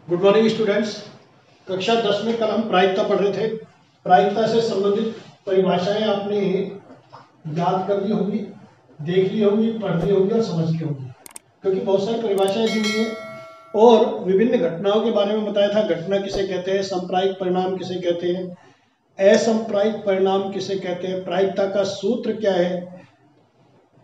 Good morning students. कक्षा 10 में कल हम प्रायिकता पढ़ रहे थे। प्रायिकता से संबंधित परिभाषाएं आपने याद कर ली होंगी, देख ली होंगी, पढ़ ली होंगी और समझ ली होंगी, क्योंकि बहुत सारी परिभाषाएं दी हुई हैं और विभिन्न घटनाओं के बारे में बताया था। घटना किसे कहते हैं, संप्रायिक परिणाम किसे कहते हैं, असंप्रायिक परिणाम किसे कहते हैं, प्रायिकता का सूत्र क्या है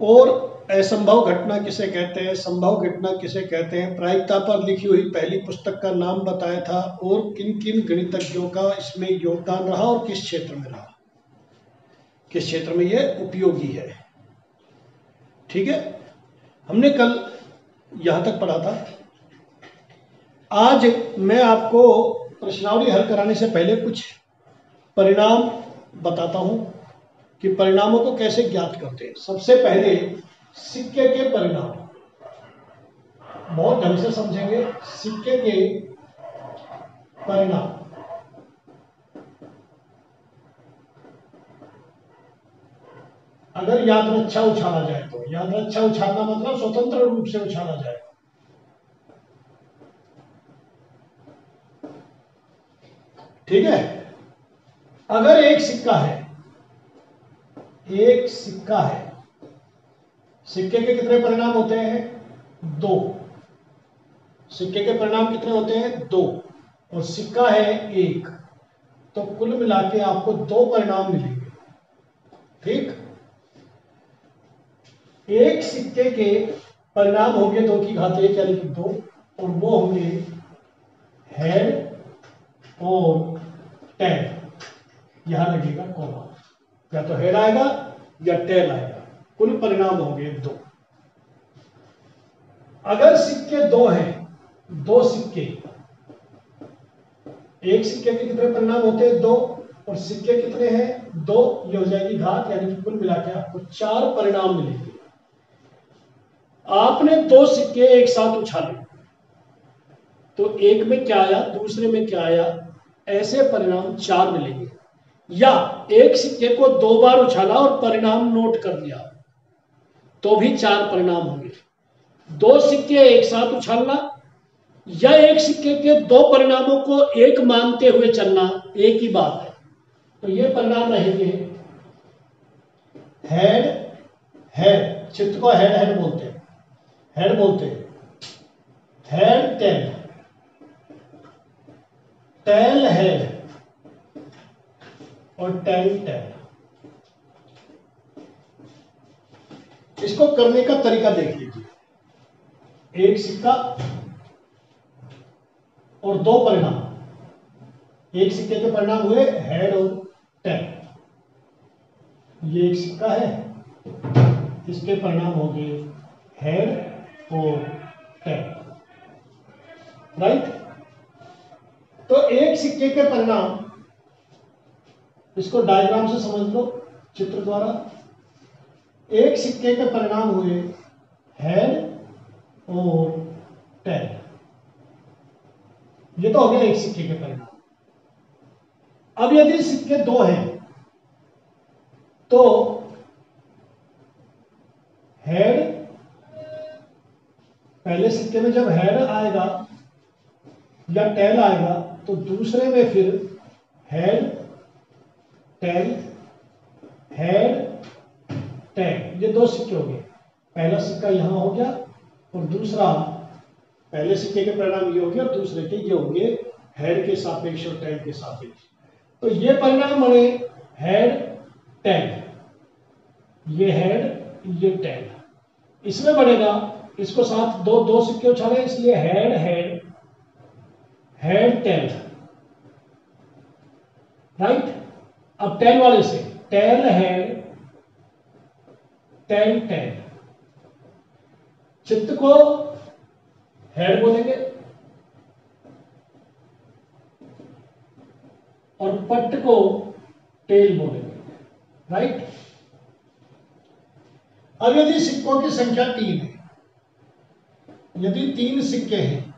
और असंभव घटना किसे कहते हैं, संभव घटना किसे कहते हैं। प्रायिकता पर लिखी हुई पहली पुस्तक का नाम बताया था और किन किन गणितज्ञों का इसमें योगदान रहा और किस क्षेत्र में रहा, किस क्षेत्र में यह उपयोगी है। ठीक है, हमने कल यहां तक पढ़ा था। आज मैं आपको प्रश्नावली हल कराने से पहले कुछ परिणाम बताता हूं कि परिणामों को कैसे ज्ञात करते हैं। सबसे पहले सिक्के के परिणाम बहुत ढंग से समझेंगे। सिक्के के परिणाम, अगर यादृच्छा उछाला जाए तो, यादृच्छा उछालना मतलब स्वतंत्र रूप से उछाला जाए। ठीक है, अगर एक सिक्का है, एक सिक्का है, सिक्के के कितने परिणाम होते हैं? दो। सिक्के के परिणाम कितने होते हैं? दो। और सिक्का है एक, तो कुल मिला के आपको दो परिणाम मिलेंगे। ठीक, एक सिक्के के परिणाम होंगे 2 की घात 1 यानी कि 2, और वो होंगे हेड और टेल। यहां लगेगा कॉमा, या तो हेड आएगा या टेल आएगा। कुल परिणाम होंगे 2। अगर सिक्के दो हैं, दो सिक्के, एक सिक्के के कितने परिणाम होते हैं? 2, और सिक्के कितने हैं? 2। ये हो जाएगी घात, यानी कि कुल मिला के आपको 4 परिणाम मिलेंगे। आपने दो सिक्के एक साथ उछाले तो एक में क्या आया, दूसरे में क्या आया, ऐसे परिणाम 4 मिलेंगे। या एक सिक्के को 2 बार उछाला और परिणाम नोट कर लिया तो भी 4 परिणाम होंगे। दो सिक्के एक साथ उछालना या एक सिक्के के 2 परिणामों को एक मानते हुए चलना, एक ही बात है। तो ये परिणाम रहेंगे हेड हेड, चित्र को हेड हेड बोलते हैं, हेड बोलते हैं, हेड टेल, टेल हेड और टेल टेल। इसको करने का तरीका देख लीजिए। एक सिक्का और 2 परिणाम, एक सिक्के के परिणाम हुए हेड और टेल। ये एक सिक्का है, इसके परिणाम हो गए हेड और टेल। राइट, तो एक सिक्के के परिणाम, इसको डायग्राम से समझ लो, चित्र द्वारा। एक सिक्के के परिणाम हुए हेड और टेल। ये तो हो गया एक सिक्के के परिणाम। अब यदि सिक्के 2 हैं तो हेड, पहले सिक्के में जब हेड आएगा या टेल आएगा तो दूसरे में फिर हेड टेल, हेड टेल। ये 2 सिक्के हो गए। पहला सिक्का यहां हो गया और दूसरा, पहले सिक्के के परिणाम ये हो गया और दूसरे के ये होंगे हेड के सापेक्ष और टेल के सापेक्ष। तो ये परिणाम बने हेड टेल, ये हेड ये टेल। इसमें बढ़ेगा, इसको साथ दो सिक्के उछाले इसलिए head head head tell. Right, अब टेल वाले से टेल हेड टेल टेल। चित्त को हेड बोलेंगे और पट्ट को टेल बोलेंगे। राइट, अब यदि सिक्कों की संख्या 3 है, यदि 3 सिक्के हैं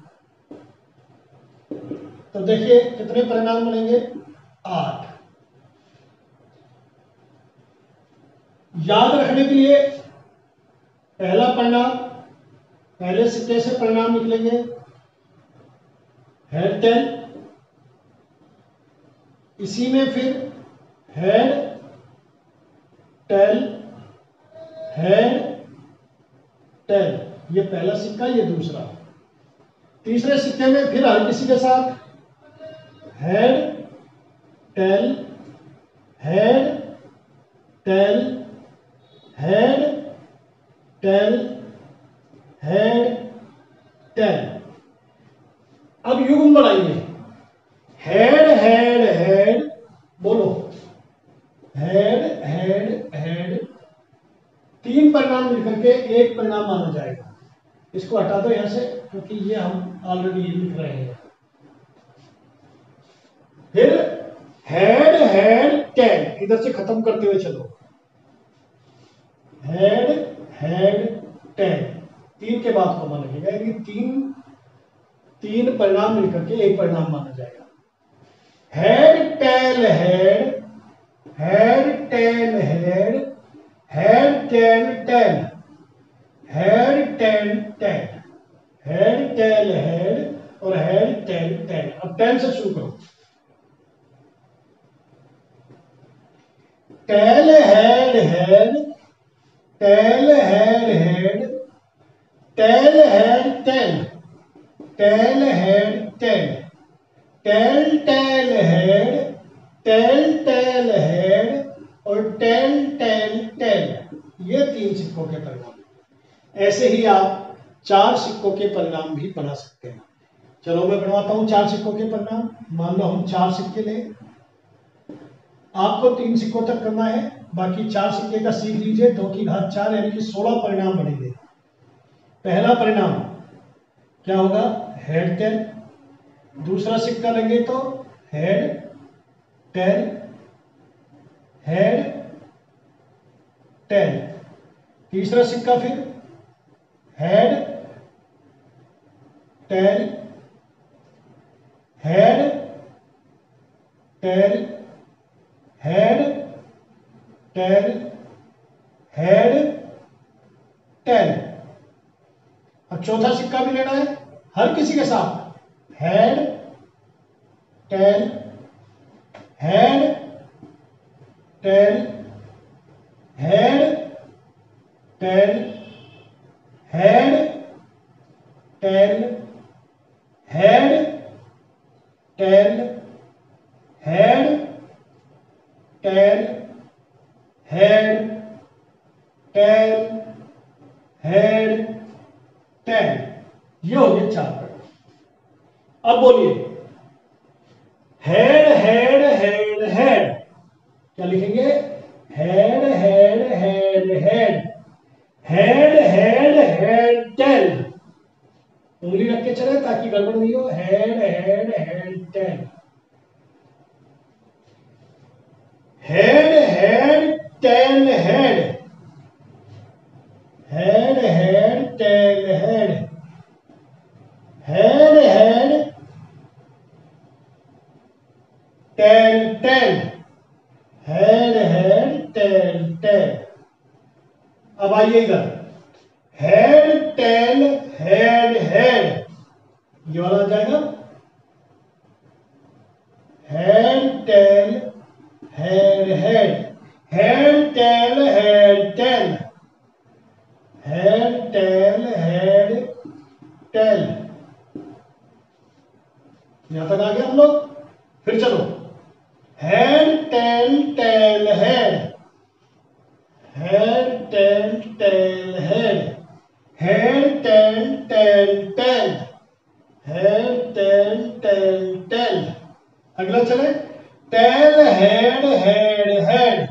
तो देखिए कितने परिणाम बनेंगे? 8। याद रखने के लिए पहला परिणाम, पहले सिक्के से परिणाम निकलेंगे हेड टेल, इसी में फिर हेड टेल हेड टेल, ये पहला सिक्का, ये दूसरा। तीसरे सिक्के में फिर हर किसी के साथ head tail head tail head tail head tail. अब युग्म बनाइए, हेड हेड हेड, बोलो, हेड हेड हेड, तीन परिणाम मिलकर के एक परिणाम माना जाएगा। इसको हटा दो यहां से, क्योंकि ये हम ऑलरेडी लिख रहे हैं। फिर हेड हेड टेल, इधर से खत्म करते हुए चलो, हेड हेड टेल, तीन के बाद को मानेगा, यानी तीन परिणाम मिलकर के एक परिणाम माना जाएगा। Head tail head head tail head head tail tail head tail tail head tail head और हेड टेल टेल। अब टेल से शुरू करो, tail head head tail head head tail head tail tail head tail tail tail head tail tail head और tail tail tail, ये तीन सिक्कों के परिणाम। ऐसे ही आप चार सिक्कों के परिणाम भी बना सकते हैं। चलो मैं बनवाता हूं चार सिक्कों के परिणाम। मान लो हम चार सिक्के लें, आपको तीन सिक्कों तक करना है, बाकी चार सिक्के का सीख लीजिए। 2 की घात 4 यानी कि 16 परिणाम बनेंगे। पहला परिणाम क्या होगा, हेड टेल। दूसरा सिक्का लेंगे तो हेड टेल हेड टेल। तीसरा सिक्का फिर head tail head tail head tail head tail. अब चौथा सिक्का भी लेना है हर किसी के साथ, head tail head tail head tail head tail head tail head tail head tail head tell. ये हो गए चार परिणाम। अब बोलिए, हेड हेड हेड हेड, क्या लिखेंगे, head head head head head head head tail. उंगली रख के चले ताकि गड़बड़ नहीं हो, head head head tail head head tail head head head tail head head head tail tail head head tail tail. अब आइए इधर, हेड टेल हेड हेड, ये वाला आ जाएगा, head tail head head head tail head tail head tail head tail. यहां तक आ गया हम लोग। फिर चलो, head tail tail head head tail tail head head tail tail tail head tail tail tail. अगला चले, tail head head head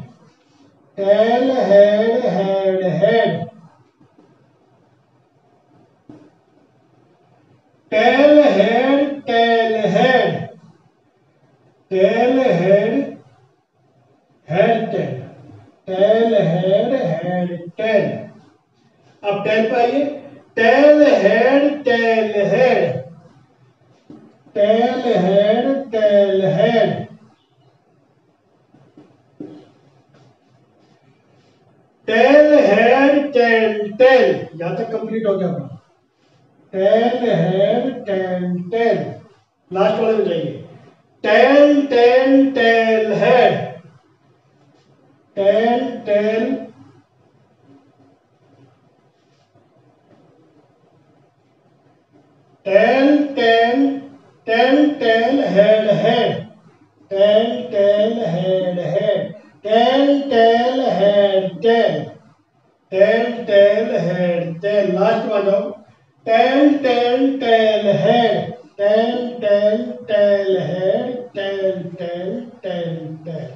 tail head head head tail head tail head tail head head tail tail head head tail. अब tail पे आइए, tail head tail head tail head tail head tail head tail tail. यहां तक complete हो गया अपना, tail head tail tail. Last वाले में जाइए। Tail tail tail head, tail tail tail tail tail tail head head, tail tail head head, tail tail head tail, tail tail head tail. Last में आ जाओ। Tail tail tail head, tail tail tail head, tail tail tail tail.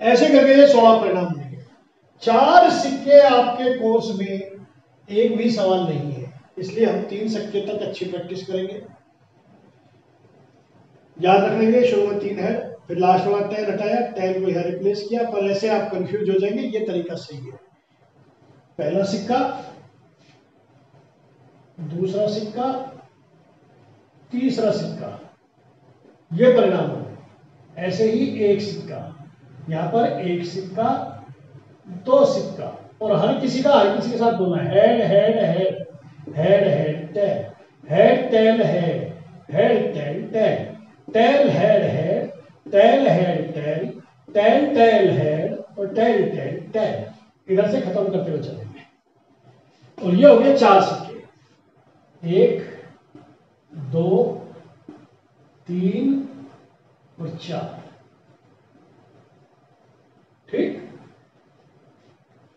ऐसे करके ये 16 परिणाम मिलेंगे। 4 सिक्के आपके कोर्स में एक भी सवाल नहीं है, इसलिए हम 3 सिक्के तक अच्छी प्रैक्टिस करेंगे। याद रखेंगे शुरू में 3 है, फिर लास्ट वाला टेल हटाया, टेल को यहाँ रिप्लेस किया, पर ऐसे आप कंफ्यूज हो जाएंगे। ये तरीका सही है। पहला सिक्का, दूसरा सिक्का, तीसरा सिक्का, ये परिणाम होंगे। ऐसे ही एक सिक्का, यहां पर एक सिक्का, 2 सिक्का, और हर किसी के साथ बोलना है head head head, head head tail, head tail head, head tail tail, tail head head, tail head tail, tail tail head, और टेल टेल टेल। इधर से खत्म करते हुए चलेंगे। और ये हो गए 4 सिक्के, 1 2 3 और 4। ठीक।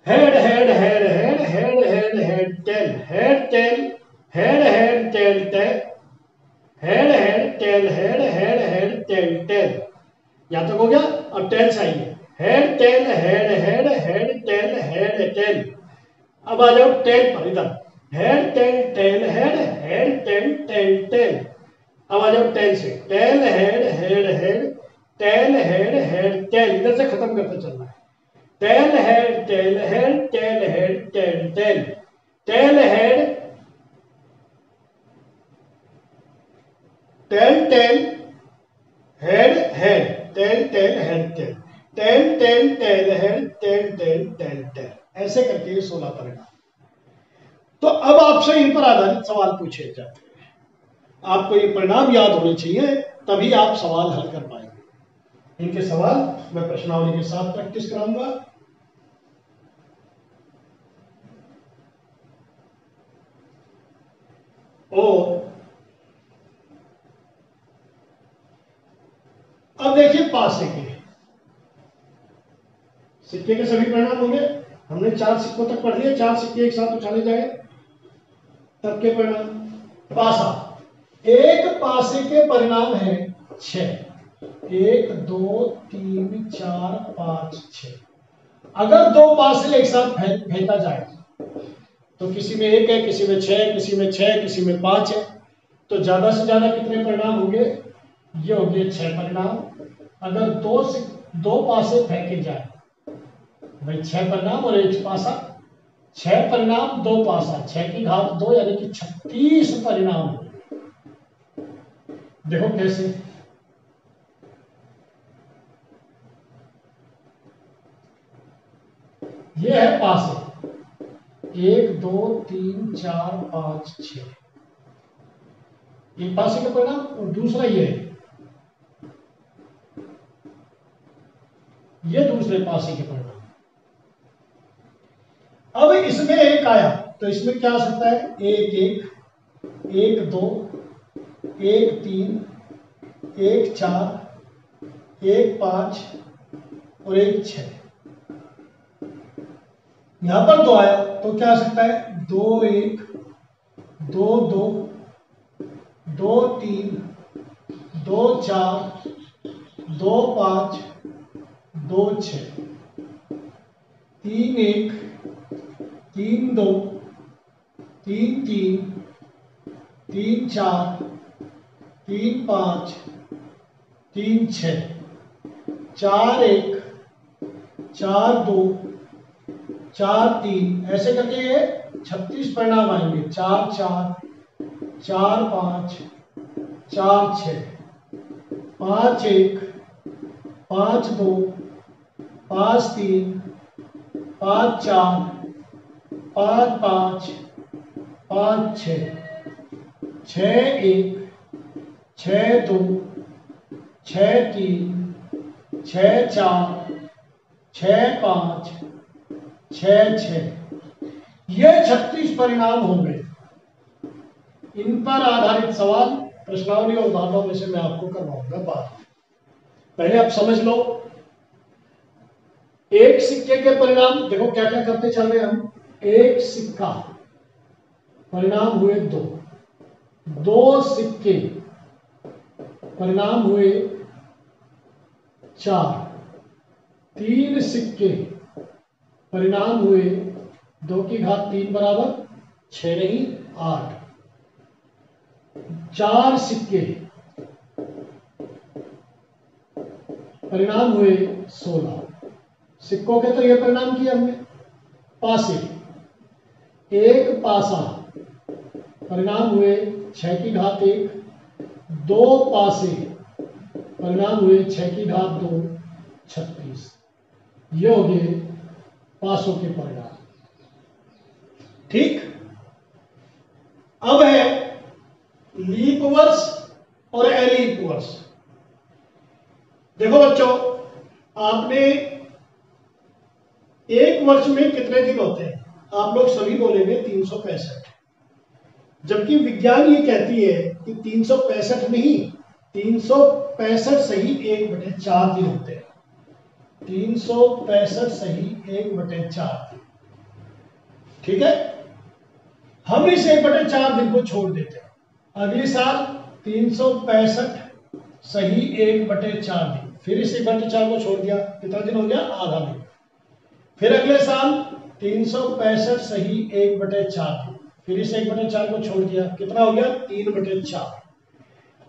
Head head head head head head head tail, head tail, head head tail tail, head head tail, head head head tail tail. यहां तक हो गया। अब टेल चाहिए। Head tail head head head tail head tail. अब आ जाओ tail पर, इधर head tail tail head, head tail tail tail. अब आ जाओ टेल से, tail head head head, tail head head tail. इधर से खत्म करते चलना है। Tail head tail head, tail head tail tail, tail head tail tail head head, tail tail head tail, tail tail tail head, tail tail tail tail. ऐसे करके ये 16 परिणाम। तो अब आपसे इन पर आधारित सवाल पूछे जाते हैं। आपको ये परिणाम याद होने चाहिए, तभी आप सवाल हल कर पाएंगे। इनके सवाल मैं प्रश्नावली के साथ प्रैक्टिस कराऊंगा। और अब देखिए पासे के सिक्के के सभी परिणाम होंगे। हमने 4 सिक्कों तक पढ़ लिया। 4 सिक्के एक साथ उछाले जाए तब के परिणाम। पासा, एक पासे के परिणाम है 6। 1 2 3 4 5 6। अगर 2 पासे एक साथ फेंका जाए तो किसी में 1 है, किसी में 6, किसी में 6, किसी में 5 है, तो ज्यादा से ज्यादा कितने परिणाम होंगे? ये हो गए 6 परिणाम। अगर 2 पासे फेंके जाए, भाई 6 परिणाम और 1 पासा, 6 परिणाम 2 पासा, 6 की घात 2 यानी कि 36 परिणाम। देखो कैसे। ये है पासे, 1 2 3 4 5 6, एक पासे का परिणाम। और दूसरा ये दूसरे पासे के परिणाम। अब इसमें 1 आया तो इसमें क्या आ सकता है? 1 1, 1 2, 1 3, 1 4, 1 5 और 1 6। यहां पर 2 आया तो क्या आ सकता है? 2 1, 2 2, 2 3, 2 4, 2 5, 2 6, 3 1, 3 2, 3 3, 3 4, 3 5, 3 6, 4 1, 4 2, 4 3। ऐसे करके ये 36 परिणाम आएंगे। 4 4, 4 5, 4 6, 5 1, 5 2, 5 3, 5 4, 5 5, 5 6, 6 1, 6 2 6 3 6 4 6 5 6 6। ये 36 परिणाम होंगे। इन पर आधारित सवाल प्रश्नावली और उदाहरणों में से मैं आपको करवाऊंगा बात। पहले आप समझ लो एक सिक्के के परिणाम। देखो क्या क्या करते चल रहे हम। एक सिक्का, परिणाम हुए 2। 2 सिक्के, परिणाम हुए 4। 3 सिक्के, परिणाम हुए 2 की घात 3 बराबर 6 नहीं 8। 4 सिक्के, परिणाम हुए 16। सिक्कों के तो ये परिणाम किए हमने। पासे, 1 पासा, परिणाम हुए 6 की घात 1। 2 पासे, परिणाम हुए 6 की घात 2 36। ये हो गए पासों के परिणाम। ठीक। अब है लीप वर्ष और एलीप वर्ष। देखो बच्चों, आपने एक वर्ष में कितने दिन होते हैं? आप लोग सभी बोलेंगे 365, जबकि विज्ञान ये कहती है कि 365 नहीं, 365 सही 1/4 दिन होते हैं। 365 सही 1/4 दिन। ठीक है। हम इस 1/4 दिन को छोड़ देते हैं। अगले साल 365 सही 1/4 दिन, फिर इस 1/4 को छोड़ दिया, कितना दिन हो गया? आधा दिन। फिर अगले साल 365 सही 1/4 दिन, फिर इस 1/4 को छोड़ दिया, कितना हो गया? 3/4।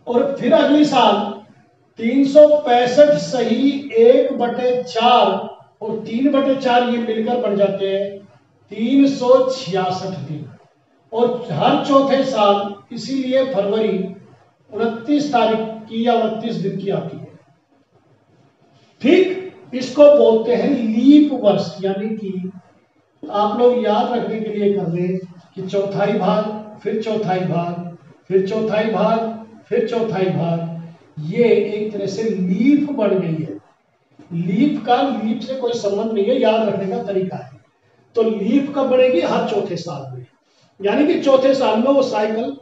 और फिर अगले साल 365 सही 1/4 और 3/4 ये मिलकर बन जाते हैं 366 दिन। और हर चौथे साल इसीलिए फरवरी 29 तारीख की या 29 दिन की आती है। ठीक। इसको बोलते हैं लीप वर्ष। यानी कि आप लोग याद रखने के लिए कर लें कि चौथाई भाग, फिर चौथाई भाग, फिर चौथाई भाग, फिर चौथाई भाग, ये एक तरह से लीप बन गई है। लीप का लीप से कोई संबंध नहीं है, याद रखने का तरीका है। तो लीप कब बनेगी? हर चौथे साल में। यानी कि चौथे साल में वो साइकिल,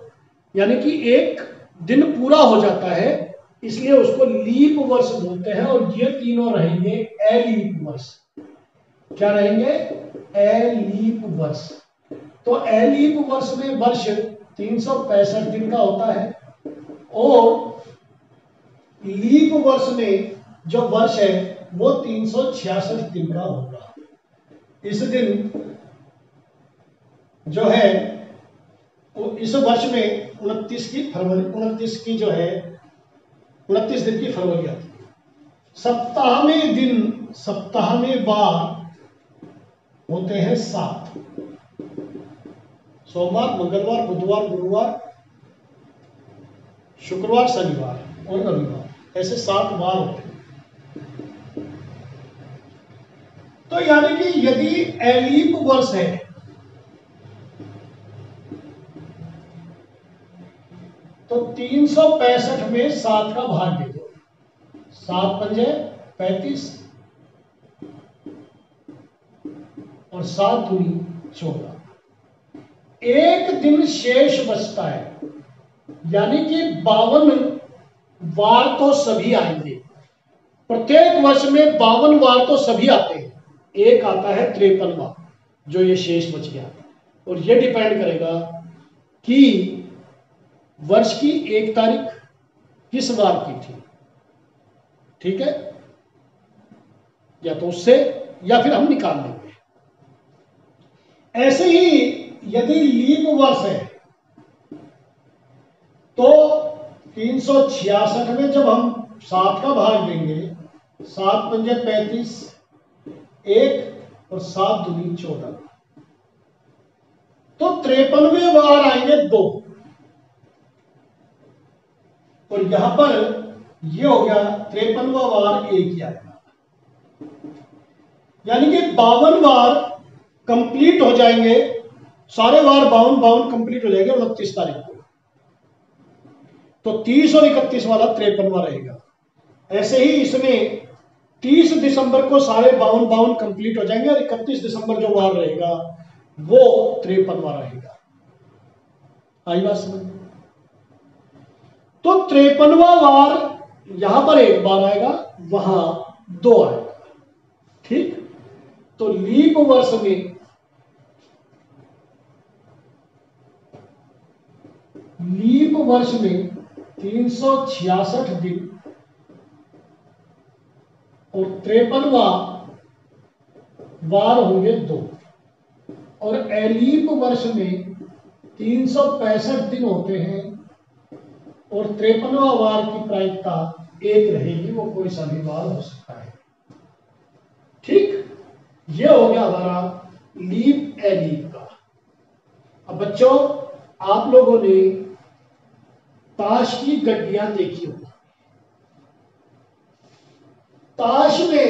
यानी कि एक दिन पूरा हो जाता है, इसलिए उसको लीप वर्ष बोलते हैं। और ये तीनों रहेंगे एलीप वर्ष। क्या रहेंगे? एलीप वर्ष। तो एलीप वर्ष में वर्ष 365 दिन का होता है और लीप वर्ष में जो वर्ष है वो 366 दिन का होगा। इस दिन जो है इस वर्ष में 29 की फरवरी, 29 की जो है 29 दिन की फरवरी आती है। सप्ताह में दिन, सप्ताह में बार होते हैं 7। सोमवार, मंगलवार, बुधवार, गुरुवार, शुक्रवार, शनिवार और रविवार, ऐसे 7 बार होते हैं। तो यानी कि यदि एलीप वर्ष है तो 365 में 7 का भाग दे दो। 7 पंजे 35 और 7 दूनी 14। एक दिन शेष बचता है, यानी कि 52 वार तो सभी आएंगे। प्रत्येक वर्ष में 52 वार तो सभी आते हैं। एक आता है 53वां जो ये शेष बच गया। और ये डिपेंड करेगा कि वर्ष की 1 तारीख किस वार की थी। ठीक है। या तो उससे या फिर हम निकाल लेंगे। ऐसे ही यदि लीप वर्ष है तो 366 में जब हम 7 का भाग देंगे, 7 पंजे 35, 1 और 7 दूनी 14, तो 53वें वार आएंगे 2। और यहां पर ये हो गया 53वां वार 1 ही आएगा। यानी कि 52 वार कंप्लीट हो जाएंगे, सारे वार 52 कंप्लीट हो जाएंगे 29 तारीख को। तो 30 और 31 वाला 53वां रहेगा। ऐसे ही इसमें 30 दिसंबर को सारे 52 कंप्लीट हो जाएंगे और 31 दिसंबर जो वार रहेगा वो 53वां रहेगा। आई बात समझ? तो 53वां वार यहां पर एक बार आएगा, वहां 2 आएगा। ठीक, तो लीप वर्ष में 366 दिन और 53वां वार होंगे 2, और एलीप वर्ष में 365 दिन होते हैं और 53वां वार की प्रायिकता 1 रहेगी, वो कोई सा भी वार हो सकता है। ठीक, ये हो गया हमारा लीप एलीप का। अब बच्चों, आप लोगों ने ताश की गड्डियां देखी होगी। ताश में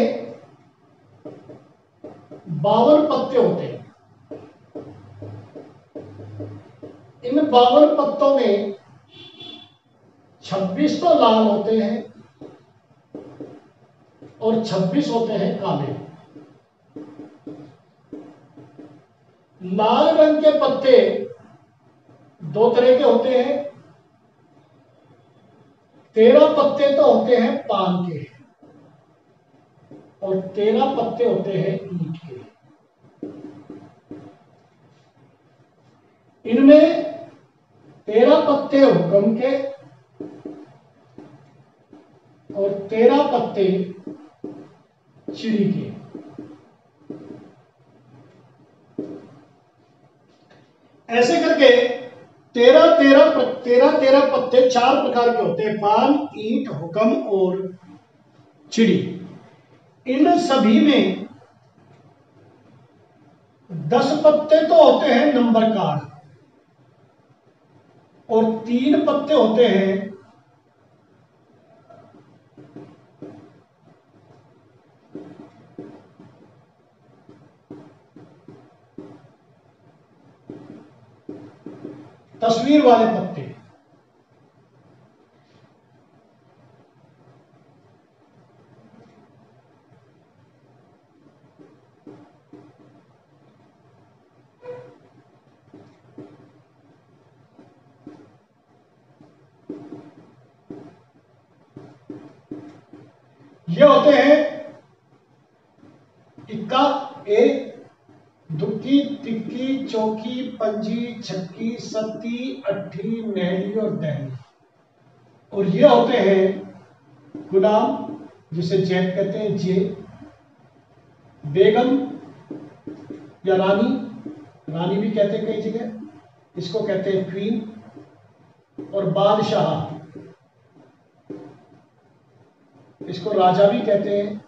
52 पत्ते होते हैं। इन 52 पत्तों में 26 तो लाल होते हैं और 26 होते हैं काले। लाल रंग के पत्ते 2 तरह के होते हैं। 13 पत्ते तो होते हैं पान के और 13 पत्ते होते हैं ईंट के। इनमें 13 पत्ते हुक्म के और 13 पत्ते चिड़ी के। ऐसे करके 13 पत्ते 4 प्रकार के होते हैं, पान, ईंट, हुक्म और चिड़ी। इन सभी में 10 पत्ते तो होते हैं नंबर कार्ड और 3 पत्ते होते हैं तस्वीर वाले पत्ते। ये होते हैं इक्का, एक, दुक्की, तिक्की, चौकी, पंजी, छक्की, सत्ती, अट्ठी, नहली और दहली। और ये होते हैं गुलाम, जिसे जैद कहते हैं, जे, बेगम या रानी, रानी भी कहते हैं कई जगह, इसको कहते हैं क्वीन, और बादशाह, इसको राजा भी कहते हैं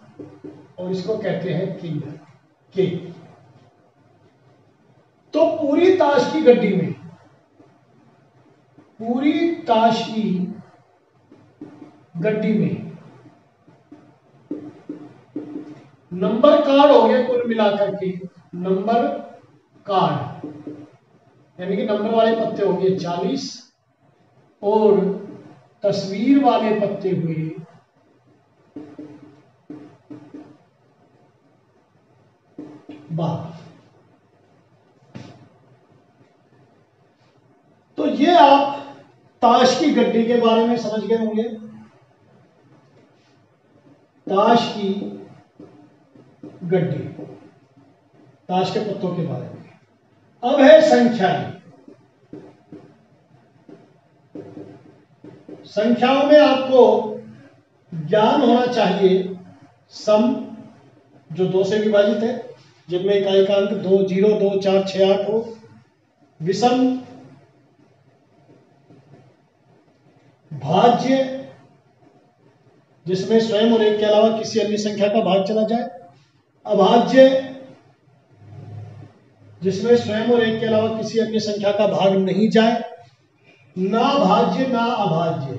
और इसको कहते हैं किंग के। तो पूरी ताश की गड्डी में, पूरी ताश की गड्डी में नंबर कार्ड हो गए कुल मिलाकर के, नंबर कार्ड यानी कि नंबर वाले पत्ते हो गए 40 और तस्वीर वाले पत्ते हुए 12। तो ये आप ताश की गड्डी के बारे में समझ गए होंगे, ताश की गड्डी, ताश के पत्तों के बारे में। अब है संख्याएं। संख्याओं में आपको ज्ञान होना चाहिए सम, जो 2 से विभाजित है, जिनमें इकाई का अंक 2, 0, 2, 4, 6, 8 हो। विषम, भाज्य, जिसमें स्वयं और एक के अलावा किसी अन्य संख्या का भाग चला जाए। अभाज्य, जिसमें स्वयं और एक के अलावा किसी अन्य संख्या का भाग नहीं जाए। ना भाज्य ना अभाज्य,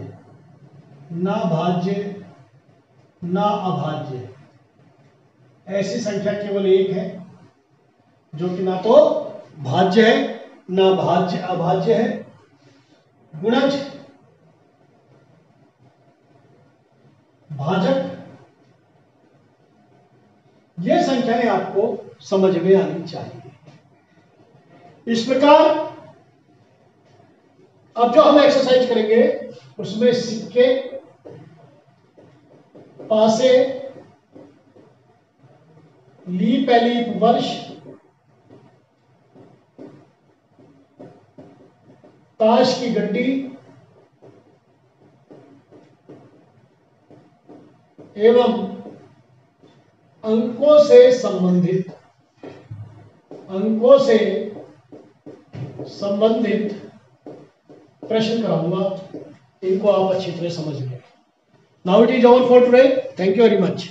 ना भाज्य ना अभाज्य, ऐसी संख्या केवल एक है जो कि ना तो भाज्य है ना भाज्य अभाज्य है। गुणज, भाजक, ये संख्याएं आपको समझ में आनी चाहिए। इस प्रकार अब जो हम एक्सरसाइज करेंगे उसमें सिक्के, पासे, लीप एलीप वर्ष, ताश की गड्डी एवं अंकों से संबंधित प्रश्न कराऊंगा। इनको आप अच्छी तरह समझ लें। Now it is over for today. Thank you very much.